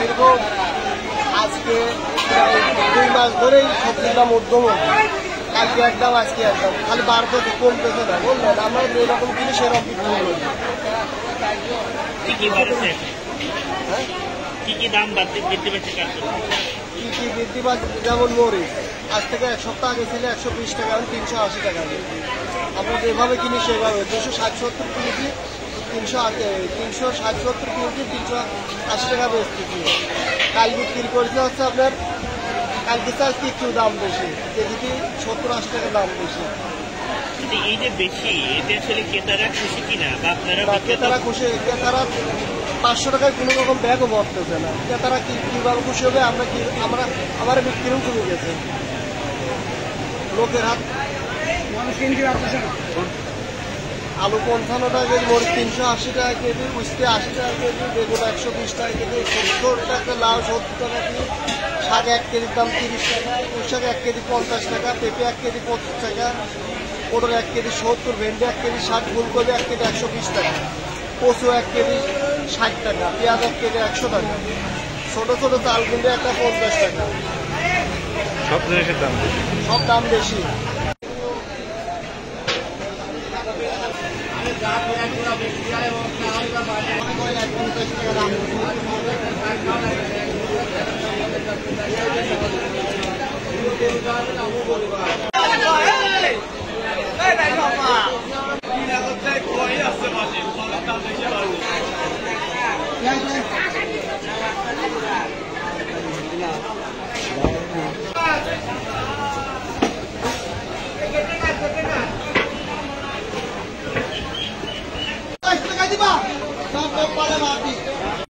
দীর্ঘ আজকে 2 মাস ধরেই সবজির দাম ঊর্ধ্বমুখী। কালকে একদম আজকে একদম খালি বাড়তেছে কমতেছে না, বললেন আমরা যেরকম কিনি সেরকম বিক্রি করি। কি কি দাম বৃদ্ধি পাচ্ছে? কি কি বৃদ্ধি পাচ্ছে? যেমন মরিচ আজ থেকে 1 সপ্তাহ আগে ছিল 120 টাকা, এখন 380 টাকা। আমরা যেভাবে কিনি সেভাবে 260-70 কেজি 360-70 কেজি 380 টাকা বেচতেছি। কাল বিক্রি করেছে হচ্ছে আপনার কালকে চাইতে একটু দাম বেশি, কেজিতে 70-80 টাকা দাম বেশি। এই যে বেশি, এতে আসলে ক্রেতারা খুশি কিনা বা আপনারা? ক্রেতারা খুশি, ক্রেতারা 500 টাকায় কোনো রকম ব্যাগও ভরতেছে না। ক্রেতারা কিভাবে খুশি হবে? আমার বিক্রিও কমে গেছে। লোকের হাত আলু 55 টাকা কেজি, মরিচ 380 টাকা কেজি, উস্তে 80 টাকা কেজি, বেগুন 120 টাকা কেজি, 70 টাকা, লাউ 70 টাকা কেজি, শাক 1 কেজির দাম 30 টাকা, শাক 1 কেজি 50 টাকা, পেঁপে 1 কেজি 25 টাকা, পটল 1 কেজি 70, ভেন্ডি 1 কেজি 60, ফুলকপি 1 কেজি 120 টাকা, কচু 1 কেজি 60 টাকা, পেঁয়াজ 1 কেজি 100 টাকা, ছোট ছোট চাল কিনলে একটা 50 টাকা। সব জিনিসের দাম বেশি, সব দাম বেশি। দিবা সব পালে মাটি